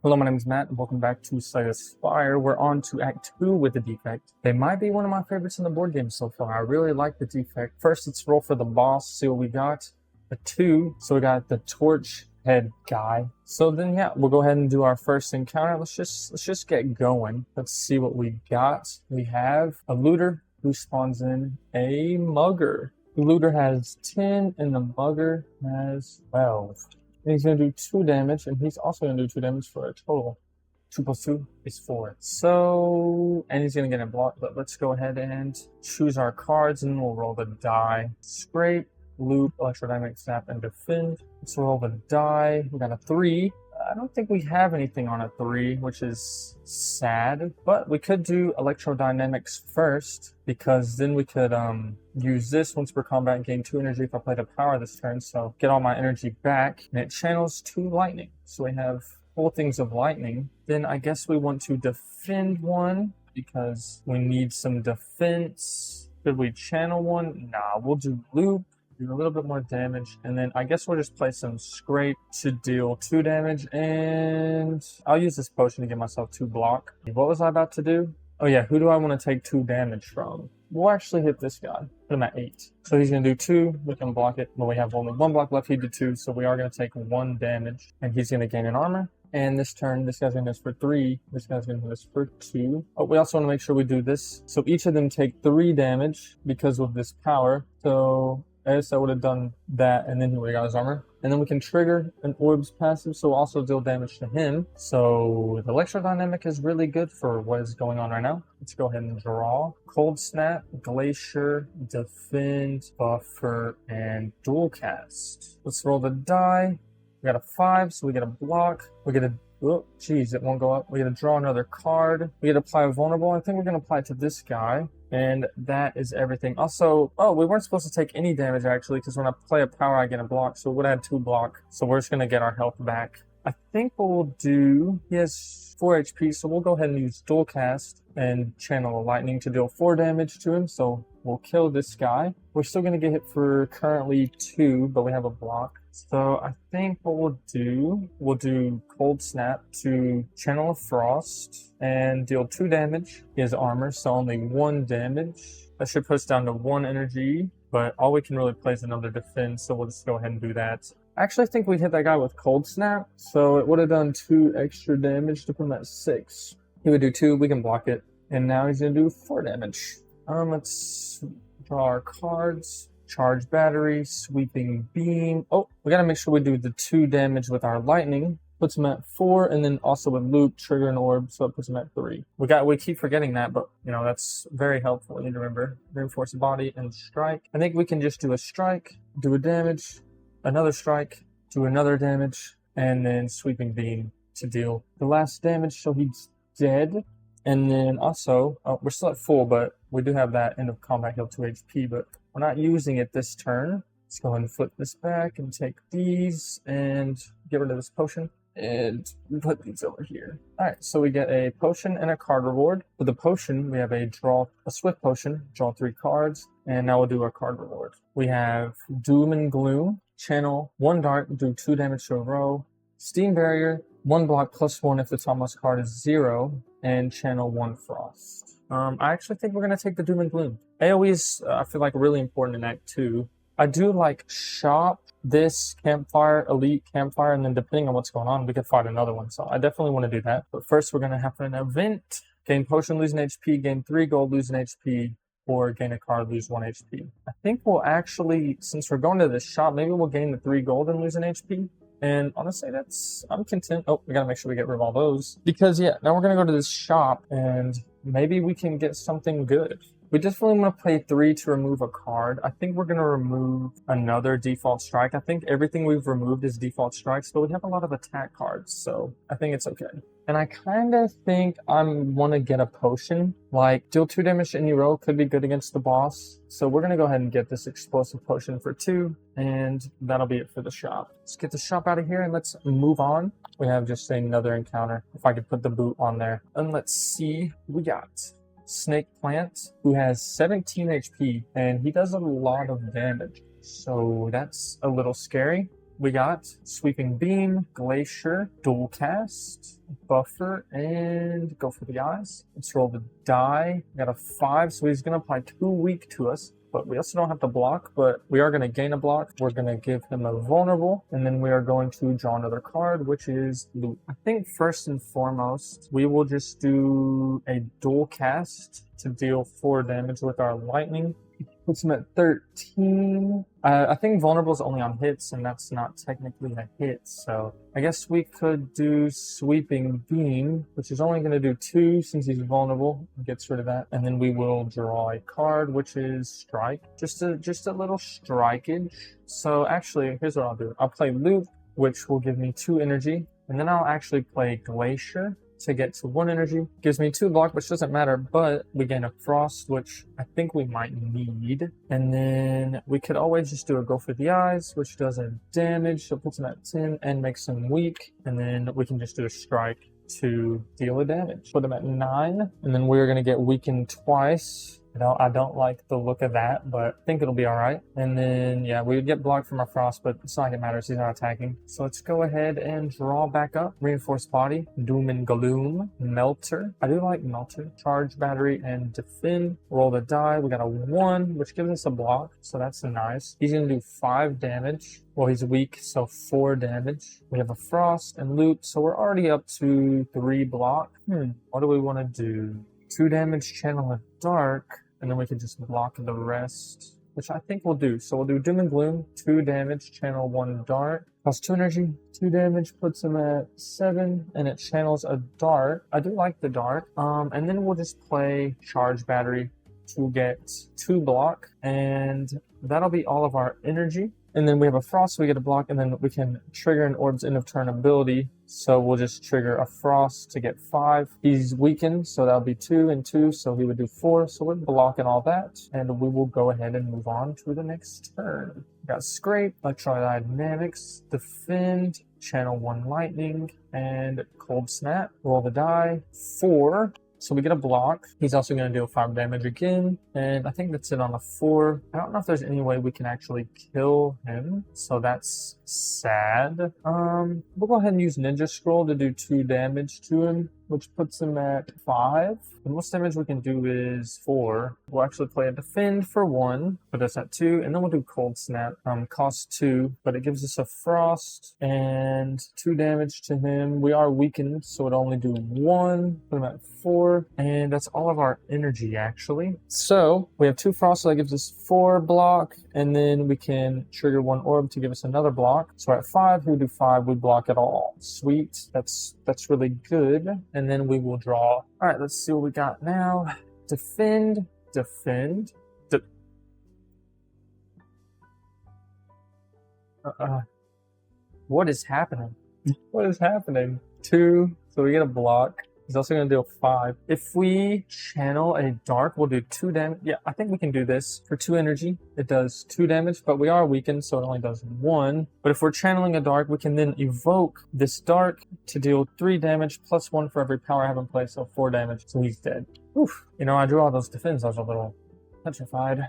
Hello, my name is Matt, and welcome back to Spire. We're on to Act 2 with the defect. They might be one of my favorites in the board game so far. I really like the defect. First, let's roll for the boss, see what we got. A 2, so we got the torch head guy. So then, yeah, we'll go ahead and do our first encounter. Let's just get going. Let's see what we got. We have a looter who spawns in a mugger. The looter has 10, and the mugger has 12. And he's going to do 2 damage, and he's also going to do 2 damage for a total. 2 plus 2 is 4. So, and he's going to get a block, but let's go ahead and choose our cards, and we'll roll the die. Scrape, loop, electrodynamic snap, and defend. Let's roll the die. We got a 3. I don't think we have anything on a 3, which is sad, but we could do electrodynamics first, because then we could use this once per combat and gain 2 energy if I play the power this turn, so get all my energy back, and it channels 2 lightning. So we have 4 things of lightning. Then I guess we want to defend 1, because we need some defense. Could we channel 1? Nah, we'll do loop. Do a little bit more damage, and then I guess we'll just play some scrape to deal 2 damage, and I'll use this potion to give myself 2 block. What was I about to do? Oh yeah, who do I want to take 2 damage from? We'll actually hit this guy. Put him at 8. So he's going to do 2, we can block it, but we have only 1 block left. He did 2, so we are going to take 1 damage, and he's going to gain an armor. And this turn, this guy's going to hit us for 3, this guy's going to hit us for 2. Oh, we also want to make sure we do this. So each of them take 3 damage because of this power. So I guess I would have done that, and then he would have got his armor. And then we can trigger an orb's passive, so we'll also deal damage to him. So the electrodynamic is really good for what is going on right now. Let's go ahead and draw. Cold Snap, Glacier, Defend, Buffer, and Dual Cast. Let's roll the die. We got a 5, so we get a block. We get a oh, geez, it won't go up. We gotta draw another card. We gotta apply a vulnerable. I think we're gonna apply it to this guy. And that is everything. Also, oh, we weren't supposed to take any damage actually, because when I play a power, I get a block. So we would have had 2 block. So we're just gonna get our health back. I think what we'll do, he has 4 HP, so we'll go ahead and use Dual Cast and channel a lightning to deal 4 damage to him. So we'll kill this guy. We're still gonna get hit for currently 2, but we have a block. So I think what we'll do Cold Snap to channel a Frost and deal 2 damage. He has armor, so only 1 damage. That should put us down to 1 energy, but all we can really play is another defense, so we'll just go ahead and do that. I actually think we hit that guy with Cold Snap, so it would have done 2 extra damage to put him at 6. He would do 2, we can block it, and now he's gonna do 4 damage. Let's draw our cards. Charge battery, sweeping beam. Oh, we gotta make sure we do the 2 damage with our lightning. Puts him at 4, and then also with loop, trigger an orb, so it puts him at 3. We keep forgetting that, but you know that's very helpful. We need to remember reinforce body and strike. I think we can just do a strike, do a damage, another strike, do another damage, and then sweeping beam to deal the last damage. So he's dead. And then also, we're still at full, but we do have that end of combat heal 2 HP, but we're not using it this turn. Let's go ahead and flip this back and take these and get rid of this potion and put these over here. All right, so we get a potion and a card reward. For the potion, we have a swift potion, draw 3 cards, and now we'll do our card reward. We have Doom and Gloom, channel 1 dart, do 2 damage to a row, Steam Barrier, 1 block plus 1 if the topmost card is 0, and channel 1 Frost. I actually think we're going to take the Doom and Gloom. AoE is, I feel like, really important in Act 2. I do like shop, this campfire, elite campfire, and then depending on what's going on, we could fight another one. So I definitely want to do that. But first, we're going to have an event. Gain potion, lose an HP, gain 3 gold, lose an HP, or gain a card, lose 1 HP. I think we'll actually, since we're going to this shop, maybe we'll gain the 3 gold and lose an HP. And honestly, I'm content. Oh, we gotta make sure we get rid of all those. Because yeah, now we're gonna go to this shop and maybe we can get something good. We definitely want to play 3 to remove a card. I think we're going to remove another default strike. I think everything we've removed is default strikes, but we have a lot of attack cards, so I think it's okay. And I kind of think I want to get a potion. Like, deal 2 damage to any row could be good against the boss. So we're going to go ahead and get this explosive potion for 2, and that'll be it for the shop. Let's get the shop out of here and let's move on. We have just another encounter, if I could put the boot on there. And let's see what we got. Snake Plant, who has 17 HP, and he does a lot of damage. So that's a little scary. we got Sweeping Beam, Glacier, Dual Cast, Buffer, and go for the eyes. Let's roll the die. We got a 5, so he's going to apply 2 weak to us. But we also don't have to block, but we are going to gain a block. We're going to give him a vulnerable, and then we are going to draw another card, which is loot. I think first and foremost, we will just do a dual cast to deal 4 damage with our lightning. Puts him at 13. I think vulnerable is only on hits, and that's not technically a hit. So I guess we could do Sweeping Beam, which is only going to do 2 since he's vulnerable. Gets rid of that, and then we will draw a card, which is Strike. Just a little strikeage. So actually, here's what I'll do. I'll play Loop, which will give me 2 energy, and then I'll actually play Glacier to get to 1 energy. Gives me 2 block, which doesn't matter, but we gain a Frost, which I think we might need. And then we could always just do a Go for the Eyes, which does a damage, so puts him at 10 and makes him weak. And then we can just do a Strike to deal a damage. Put him at 9, and then we're going to get weakened twice. I don't like the look of that, but I think it'll be all right. And then, yeah, we would get blocked from our Frost, but it's not like it matters. He's not attacking. So let's go ahead and draw back up. Reinforced Body, Doom and Gloom, Melter. I do like Melter. Charge Battery and Defend. Roll the die. We got a 1, which gives us a block, so that's nice. He's going to do 5 damage. Well, he's weak, so 4 damage. We have a Frost and Loop, so we're already up to 3 block. What do we want to do? 2 damage, Channel of Dark. And then we can just block the rest, which I think we'll do. So we'll do Doom and Gloom, 2 damage, channel 1 dart. Costs 2 energy, 2 damage, puts him at 7, and it channels a dart. I do like the dart. And then we'll just play Charge Battery to get 2 block, and that'll be all of our energy. And then we have a Frost, so we get a block, and then we can trigger an Orb's End of Turn ability. So we'll just trigger a Frost to get 5. He's weakened, so that'll be 2 and 2, so he would do 4. So we're blocking all that, and we will go ahead and move on to the next turn. We got Scrape, Electrodynamics, Defend, Channel 1 Lightning, and Cold Snap. Roll the die. 4. So we get a block. He's also going to deal 5 damage again. And I think that's it on a 4. I don't know if there's any way we can actually kill him. So that's sad. We'll go ahead and use Ninja Scroll to do 2 damage to him, which puts him at 5. The most damage we can do is 4. We'll actually play a Defend for 1, put us at 2, and then we'll do Cold Snap. Costs 2, but it gives us a Frost and 2 damage to him. We are weakened, so it'll only do 1. Put him at 4, and that's all of our energy, actually. So we have 2 Frost, so that gives us 4 block, and then we can trigger 1 Orb to give us another block. So at 5, we do 5, we block it all. Sweet, that's really good. And then we will draw. All right, let's see what we got now. Defend. What is happening? What is happening? 2, so we get a block. He's also going to deal 5. If we channel a dark, we'll do 2 damage. Yeah, I think we can do this. For 2 energy, it does 2 damage, but we are weakened, so it only does 1. But if we're channeling a dark, we can then evoke this dark to deal 3 damage, plus 1 for every power I have in play, so 4 damage. So he's dead. Oof. You know, I drew all those defends. I was a little petrified.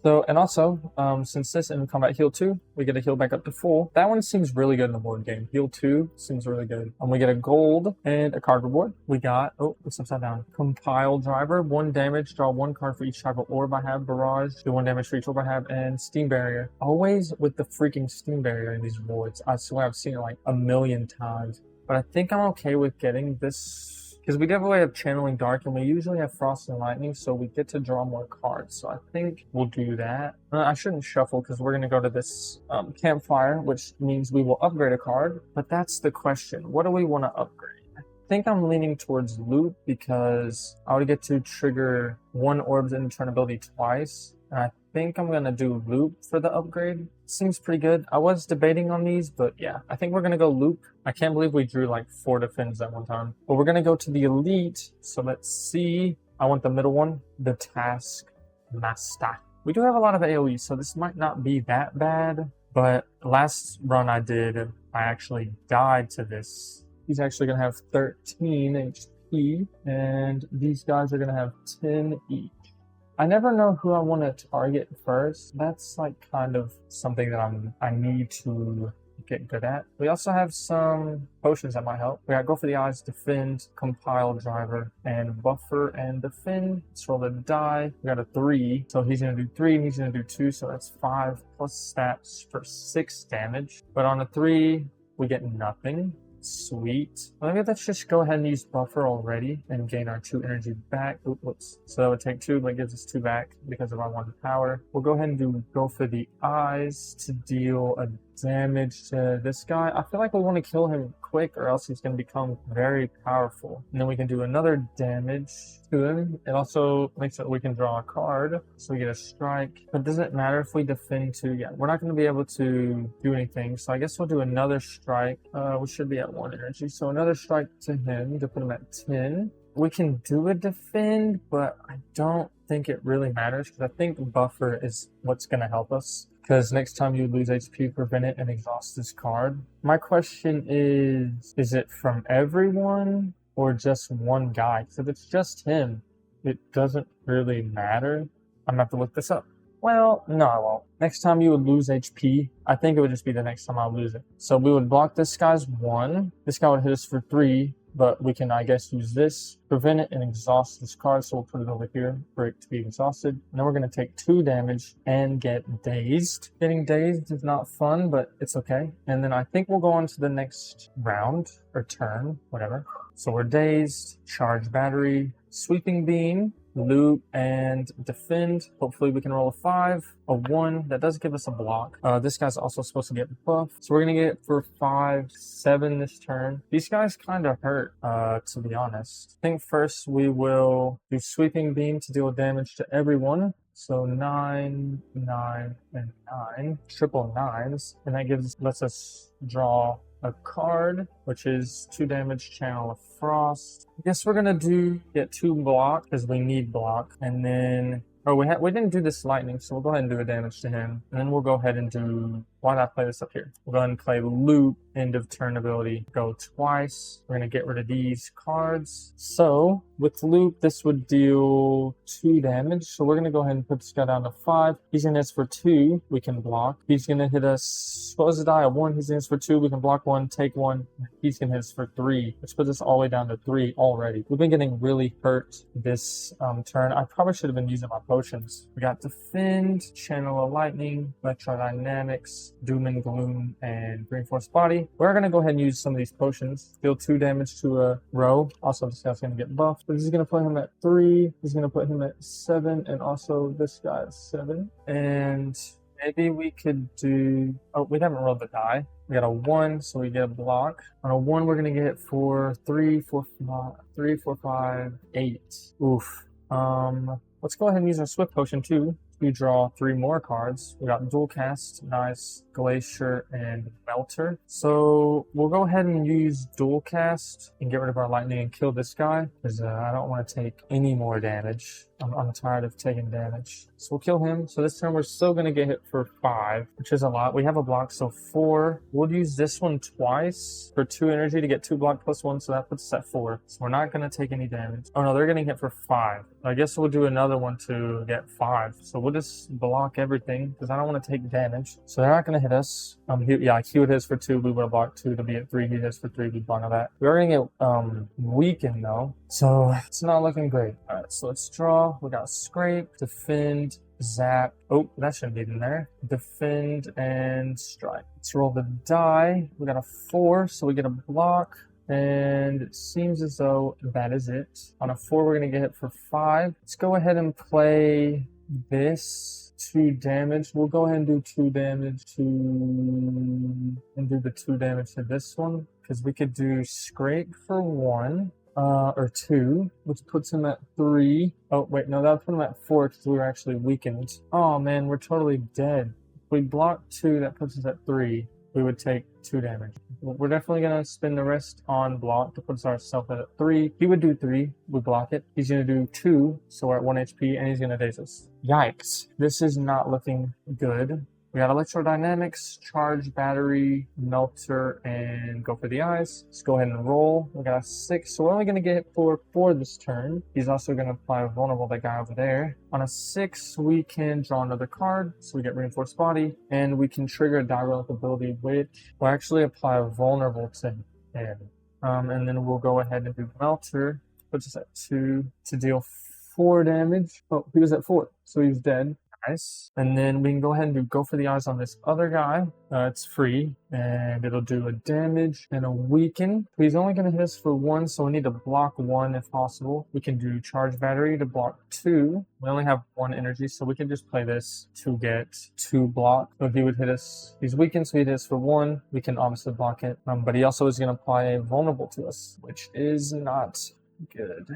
So, and also, since this in combat heal 2, we get a heal back up to full. That one seems really good in the board game. Heal 2 seems really good. We get a gold and a card reward. We got, oh, it's upside down. Compile Driver, 1 damage, draw 1 card for each type of orb I have. Barrage, do 1 damage for each orb I have. And Steam Barrier. Always with the freaking Steam Barrier in these rewards. I swear I've seen it like a million times. But I think I'm okay with getting this, because we definitely have Channeling Dark, and we usually have Frost and Lightning, so we get to draw more cards. So I think we'll do that. I shouldn't shuffle, because we're going to go to this Campfire, which means we will upgrade a card. But that's the question. What do we want to upgrade? I think I'm leaning towards Loop, because I would get to trigger 1 Orb's End of Turn ability twice. And I think I'm going to do Loop for the upgrade. Seems pretty good. I was debating on these, but yeah, I think we're going to go Loop. I can't believe we drew like 4 defends at one time. But we're going to go to the Elite. So let's see. I want the middle one, the Task Master. We do have a lot of AoE, so this might not be that bad. But last run I did, I actually died to this. He's actually going to have 13 HP, and these guys are going to have 10 each. I never know who I want to target first. That's like kind of something that I need to get good at. We also have some potions that might help. We got Go for the Eyes, Defend, Compile, Driver, and Buffer and Defend. Let's roll the die. We got a 3, so he's going to do 3 and he's going to do 2, so that's 5 plus stats for 6 damage. But on a 3, we get nothing. Sweet. Well, maybe let's just go ahead and use Buffer already and gain our 2 energy back. Whoops. So that would take 2, but it gives us 2 back because of our 1 power. We'll go ahead and Go for the Eyes to deal a damage to this guy. I feel like we want to kill him quick or else he's going to become very powerful. And then we can do another damage to him. It also makes it we can draw a card, so we get a strike. But does it matter if we defend too? Yeah, we're not going to be able to do anything. So I guess we'll do another strike. We should be at 1 energy. So another strike to him to put him at 10. We can do a defend, but I don't think it really matters because I think Buffer is what's going to help us. Because next time you lose HP, prevent it and exhaust this card. My question is it from everyone or just one guy? Because if it's just him, it doesn't really matter. I'm going to have to look this up. Well, no, I won't. Next time you would lose HP, I think it would just be the next time I lose it. So we would block this guy's 1. This guy would hit us for 3. But we can, I guess, use this, prevent it, and exhaust this card. So we'll put it over here for it to be exhausted. And then we're going to take 2 damage and get dazed. Getting dazed is not fun, but it's okay. And then I think we'll go on to the next round, or turn, whatever. So we're dazed, charge battery, sweeping beam, loop, and defend. Hopefully we can roll a 5, a 1. That does give us a block. This guy's also supposed to get buffed. So we're going to get it for 5, 7 this turn. These guys kind of hurt, to be honest. I think first we will do sweeping beam to deal damage to everyone. So 9, 9, and 9. Triple 9s. And that lets us draw a card, which is 2 damage, Channel of Frost. I guess we're gonna get 2 block because we need block, and then we didn't do this lightning, so we'll go ahead and do a damage to him, and then we'll go ahead and do. Why not play this up here? We'll go ahead and play loop, end of turn ability, go twice. We're gonna get rid of these cards. So with loop, this would deal 2 damage. So we're gonna go ahead and put this guy down to 5. He's gonna hit us for 2. We can block. He's gonna hit us. What was the die? A 1. He's gonna hit us for 2. We can block 1, take 1. He's gonna hit us for 3, which puts us all the way down to 3 already. We've been getting really hurt this turn. I probably should have been using my potions. We got defend, channel of lightning, electrodynamics, doom and gloom, and reinforced body. We're gonna go ahead and use some of these potions. Deal 2 damage to a row. Also, this guy's gonna get buffed. But this is gonna put him at 3. He's gonna put him at 7, and also this guy is 7. And maybe we could do. Oh, we haven't rolled the die. We got a 1, so we get a block. On a 1, we're gonna get it for 3, 4, 5, 8. Oof. Let's go ahead and use our Swift Potion too. We draw 3 more cards. We got Dual Cast, Nice, Glacier, and Melter. So we'll go ahead and use Dual Cast and get rid of our lightning and kill this guy because I don't want to take any more damage. I'm tired of taking damage. So we'll kill him. So this turn we're still going to get hit for 5, which is a lot. We have a block, so 4. We'll use this one twice for 2 energy to get 2 block plus 1, so that puts us at 4. So we're not going to take any damage. Oh no, they're getting hit for 5. I guess we'll do another one to get 5. So we'll just block everything because I don't want to take damage. So they're not going to hit us. He would hit us for 2. We would have blocked 2 to be at 3. He hits for 3. We block that. We're going to get weakened though. So it's not looking great. Alright, so let's draw. We got scrape, defend, zap. Oh, that shouldn't be in there. Defend and strike. Let's roll the die. We got a 4, so we get a block. And it seems as though that is it. On a 4, we're going to get hit for 5. Let's go ahead and play this. 2 damage. We'll go ahead and do 2 damage and do the 2 damage to this one. Because we could do scrape for 1. Or 2, which puts him at 3. Oh, wait, no, that would put him at 4 because we were actually weakened. Oh, man, we're totally dead. If we block 2, that puts us at 3. We would take 2 damage. We're definitely going to spend the rest on block to put ourselves at 3. He would do 3. We block it. He's going to do 2, so we're at 1 HP, and he's going to daze us. Yikes. This is not looking good. We got electrodynamics, charge, battery, melter, and go for the eyes. Let's go ahead and roll. We got a 6, so we're only going to get hit for this turn. He's also going to apply vulnerable, that guy over there. On a 6, we can draw another card, so we get reinforced body, and we can trigger a die relic ability, which will actually apply vulnerable to him. And then we'll go ahead and do melter, puts us at 2 to deal 4 damage. Oh, he was at 4, so he's dead. Nice. And then we can go ahead and go for the eyes on this other guy. It's free, and it'll do a damage and a weaken. He's only going to hit us for 1, so we need to block 1 if possible. We can do charge battery to block 2. We only have 1 energy, so we can just play this to get 2 block. So if he would hit us, he's weakened, so he'd hit us for 1. We can obviously block it. But he also is going to apply a vulnerable to us, which is not good.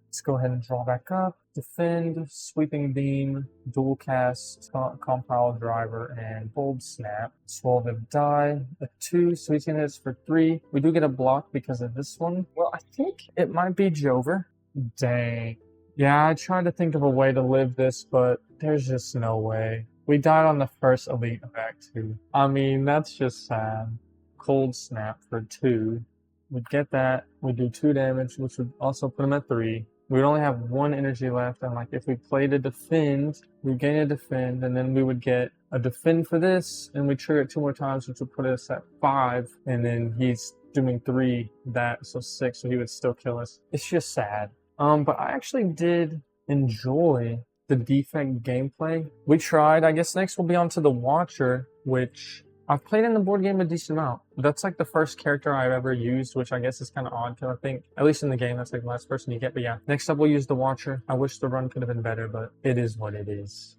Let's go ahead and draw back up. Defend, sweeping beam, dual cast, compile driver, and bold snap. Swirl the die, a 2, so he's gonna hit us for 3. We do get a block because of this one. Well, I think it might be Jover. Dang. Yeah, I tried to think of a way to live this, but there's just no way. We died on the first elite of Act 2. I mean, that's just sad. Cold snap for 2. We'd get that. We'd do 2 damage, which would also put him at 3. We would only have 1 energy left, and like if we played a defend, we'd gain a defend, and then we would get a defend for this, and we trigger it 2 more times, which would put us at 5, and then he's doing 3, so 6, so he would still kill us. It's just sad. But I actually did enjoy the defect gameplay. We tried. I guess next we'll be on to the Watcher, which I've played in the board game a decent amount. That's like the first character I've ever used, which I guess is kind of odd because I think, at least in the game, that's like the last person you get. But yeah, next up we'll use the Watcher. I wish the run could have been better, but it is what it is.